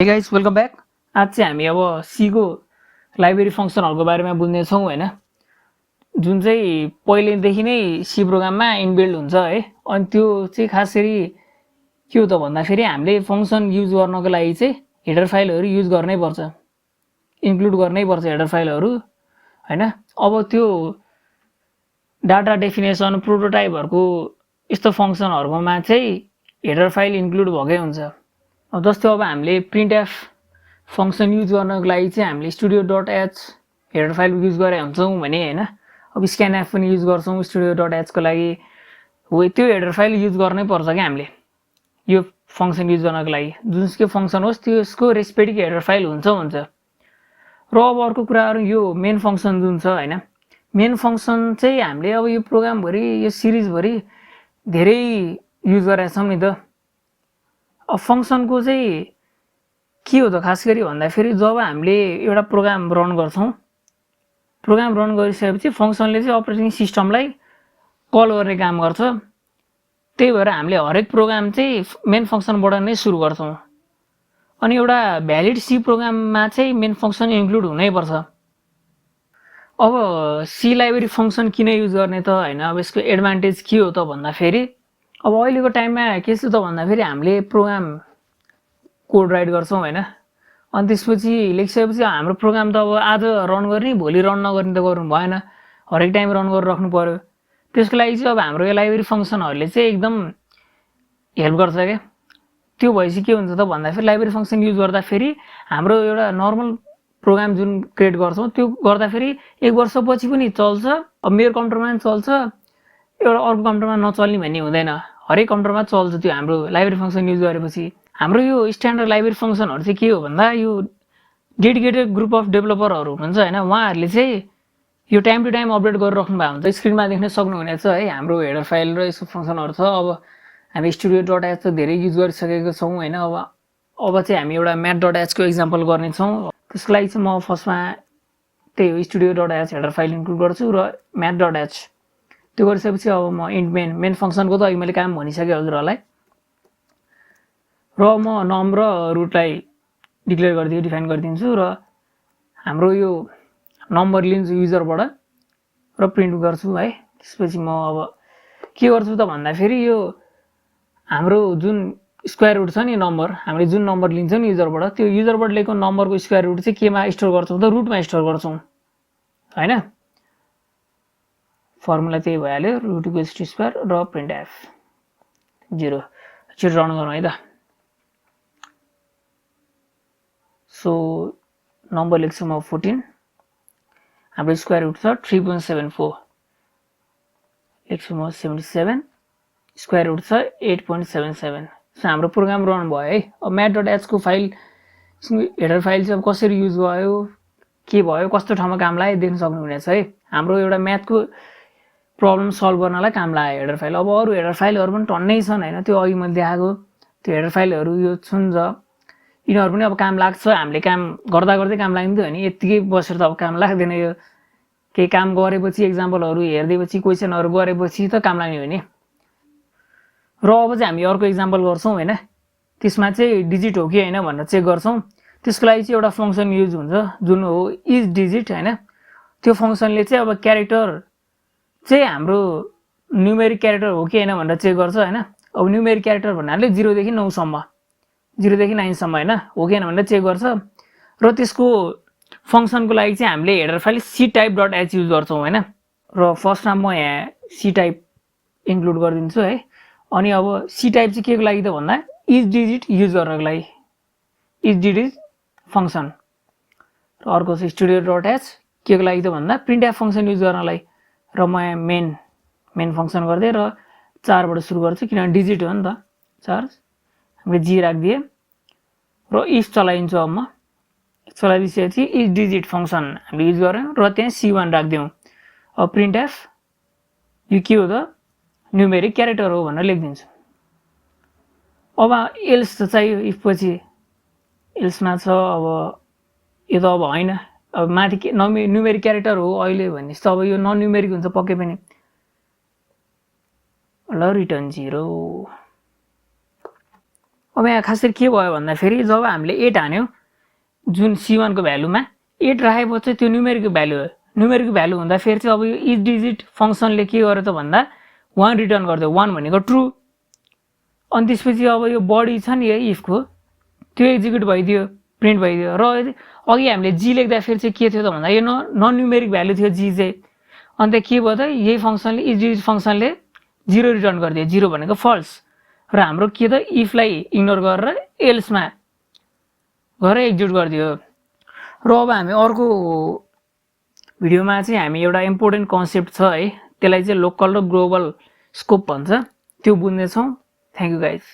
Hey guys, welcome back. आज चाहिँ हामी अब C को लाइब्रेरी फंक्सनहरुको बारेमा बुझ्ने छौं हैन जुन चाहिँ पहिलेदेखि नै C प्रोग्राममा इनबिल्ड हुन्छ है अनि त्यो चाहिँ खास गरी के हो त भन्दा फेरि हामीले फंक्सन युज गर्नको लागि चाहिँ हेडर फाइलहरु युज गर्नै पर्छ इन्क्लुड गर्नै पर्छ हेडर फाइलहरु हैन अब त्यो डाटा डेफिनेसन प्रोटोटाइपहरुको यस्तो फंक्सनहरुमा चाहिँ हेडर फाइल इन्क्लुड भएकै हुन्छ अब जस्तो अब हामीले printf फंक्सन युज गर्नको लागि चाहिँ हामीले studio.h हेडर फाइल युज गरे हुन्छौं भने हैन अब scanf पनि युज गर्छौं studio.h को लागि हो त्यो हेडर फाइल युज गर्नै पर्छ के हामीले यो फंक्सन युज गर्नको लागि जुनसुकै फंक्सन होस् त्यसको रेस्पेक्टिभ हेडर फाइल हुन्छ र अब अर्को कुराहरु यो मेन फंक्सन जुन छ हैन मेन फंक्सन चाहिँ हामीले अब यो प्रोग्राम भरि यो सिरिज भरि धेरै युज गरेका छौं नि त अब फंक्सनको चाहिँ के हो त खास गरी भन्दा फेरि जब हामीले एउटा प्रोग्राम रन गर्छौं प्रोग्राम रन गरिसकेपछि फंक्सनले चाहिँ अपरेटिङ सिस्टमलाई कल गर्ने काम गर्छ त्यही भएर हामीले हरेक प्रोग्राम चाहिँ मेन फंक्सनबाट नै सुरु गर्छौं अनि एउटा भ्यालिड सी प्रोग्राममा चाहिँ मेन फंक्सन इन्क्लुड हुनै पर्छ अब सी लाइब्रेरी फंक्सन किन युज गर्ने त हैन अब यसको एडभान्टेज के हो त भन्दा फेरि अब अहिलेको टाइममा के छ त भन्दा फेरि हामीले प्रोग्राम कोड राइट गर्छौं हैन अनि त्यसपछि लेखिसकेपछि हाम्रो प्रोग्राम त अब आज रन गर्ने भोलि रन नगर्ने त गर्नु भएन हरेक टाइम रन गरेर राख्नु पर्यो त्यसको लागि चाहिँ अब हाम्रो यो लाइब्रेरी फंक्सनहरुले चाहिँ एकदम हेल्प गर्छ के त्यो भएपछि के हुन्छ त भन्दा फेरि लाइब्रेरी फंक्सन युज गर्दा फेरि हाम्रो एउटा नर्मल प्रोग्राम जुन क्रिएट गर्छौं त्यो गर्दा फेरि एक वर्षपछि पनि चल्छ अब मेरो कम्प्युटरमा चल्छ एउटा अर्को कम्प्युटरमा नचल्ने भन्ने हुँदैन हरेक कम्प्युटरमा चल्छ त्यो हाम्रो लाइब्रेरी फंक्सन युज गरेपछि हाम्रो यो स्ट्यान्डर्ड लाइब्रेरी फंक्सनहरु चाहिँ के हो भन्दा यो डेडिकेटेड ग्रुप अफ डेभलपरहरु हुन्छ हैन उहाँहरुले चाहिँ यो टाइम टु टाइम अपडेट गरेर राख्नु भएको हुन्छ स्क्रिनमा देख्न सक्नुहुनेछ है हाम्रो हेडर फाइल र यसको फंक्सनहरु छ अब हामी studio.h त धेरै युज गरिसकेको छौं हैन अब चाहिँ हामी एउटा math.h को एक्जाम्पल गर्ने छौं त्यसको लागि चाहिँ म फर्स्टमा त्यही studio.h हेडर फाइल इन्क्लुड गर्छु र math.h त्यो गरिसकेपछि अब म इन्ट मेन फंक्सनको त अघि मैले काम भनिसके हजुरहरुलाई र म नम र रुटलाई डिक्लेयर गरिदिए डिफाइन गरिदिन्छु र हाम्रो यो नम्बर लिन्छु युजरबाट र प्रिन्ट गर्छु है त्यसपछि म अब के गर्छु त भन्दा फेरि यो हाम्रो जुन स्क्वायर रुट छ नि नम्बर हामीले जुन नम्बर लिन्छौं नि युजरबाट त्यो युजरबाट लिएको नम्बरको स्क्वायर रुट चाहिँ केमा स्टोर गर्छौं त रुटमा स्टोर गर्छौं हैन फर्मुला त्यही भइहाल्यो रुट इक्वल्स टु स्क्वायर र printf 0 छिटो रन गरौँ है त सो नम्बर लेख्छु म 14 हाम्रो स्क्वायर रुट छ 3.74 लेख्छु म 77 स्क्वायर रुट छ 8.77 सो हाम्रो प्रोग्राम रन भयो है अब math.h को फाइल हेडर फाइल चाहिँ अब कसरी युज भयो के भयो कस्तो ठाउँमा काम लाग्यो देख्न सक्नुहुनेछ है हाम्रो एउटा म्याथको प्रब्लम सल्भ गर्नलाई काम लाग्यो हेडर फाइल अब अरु हेडर फाइलहरु पनि टन्नै छन् हैन त्यो अघि मैले देखाएको त्यो हेडर फाइलहरु यो छन् यिनीहरु पनि अब काम लाग्छ हामीले काम गर्दा गर्दै काम लाग्दैन त हैन यतिकै बसेर त अब काम लाग्दैन यो केही काम गरेपछि एक्जाम्पलहरु हेर्दैपछि क्वेशनहरु गरेपछि त काम लाग्ने हो नि र अब चाहिँ हामी अर्को एक्जाम्पल गर्छौं हैन त्यसमा चाहिँ डिजिट हो कि हैन भनेर चेक गर्छौं त्यसको लागि चाहिँ एउटा फंक्सन युज हुन्छ जुन हो इज डिजिट हैन त्यो फंक्सनले चाहिँ अब क्यारेक्टर चाहिँ हाम्रो न्यूमेरिक क्यारेक्टर हो कि हैन भनेर चेक गर्छ हैन अब न्यूमेरिक क्यारेक्टर भन्नाले 0 देखि 9 सम्म 0 देखि 9 सम्म हैन हो कि हैन भनेर चेक गर्छ र त्यसको फंक्सनको लागि चाहिँ हामीले हेडर फाइल ctype.h युज गर्छौं हैन र फर्स्टमा म यहाँ ctype इन्क्लुड गरिदिन्छु है अनि अब ctype चाहिँ के को लागि त भन्दा इज डिजिट युज गर्नको लागि इज डिजिट फंक्सन र अर्को चाहिँ studio.h के को लागि त भन्दा printf फंक्सन युज गर्नलाई र म मेन फंक्सन गर्दै र 4 बाट सुरु गर्छु किनभने डिजिट हो नि त 4 हामीले g राख्दिए र if चलाइन्छु अब म चलाइदिएपछि इज डिजिट फंक्सन हामीले युज गर्यौं र त्यहाँ c1 राख्दियौ अब printf यो के हो त न्यूमेरिक क्यारेक्टर हो भनेर लेखिदिन्छु अब एल्स त चाहियो if पछि एल्समा छ अब यो त अब हैन अब माथि न्यूमेरिक क्यारेक्टर हो अहिले भन्ने त अब यो नन न्यूमेरिक हुन्छ पक्कै पनि ल रिटर्न 0 अब यहाँ खासै के भयो भन्दाखेरि जब हामीले 8 हान्यो जुन C1 को भ्यालुमा 8 राखेपछि त्यो न्युमेरिक भ्यालु हो। न्युमेरिक भ्यालु हुँदा फेरि चाहिँ अब यो इच डिजिट फंक्सनले के गर्यो त भन्दा 1 रिटर्न गर्दियो। 1 भनेको ट्रु। अनि त्यसपछि अब यो बडी छ नि इफ को त्यो एक्जिक्युट भइदियो, प्रिन्ट भइदियो। र अघि हामीले जी लेख्दा फेरि चाहिँ के थियो त भन्दा यो नन न्युमेरिक भ्यालु थियो जी चाहिँ। अन्त के भयो त यही फंक्सनले इच डिजिट फंक्सनले 0 रिटर्न गरिदियो। 0 भनेको फल्स। र हाम्रो के त इफलाई इग्नोर गरेर एल्समा गएर एक्जिक्युट गरिदियो। र अब हामी अर्को भिडियोमा चाहिँ हामी एउटा इम्पोर्टेन्ट कन्सेप्ट छ है, त्यसलाई चाहिँ लोकल र ग्लोबल स्कोप भन्छ, त्यो बुझ्ने छौं। Thank you guys.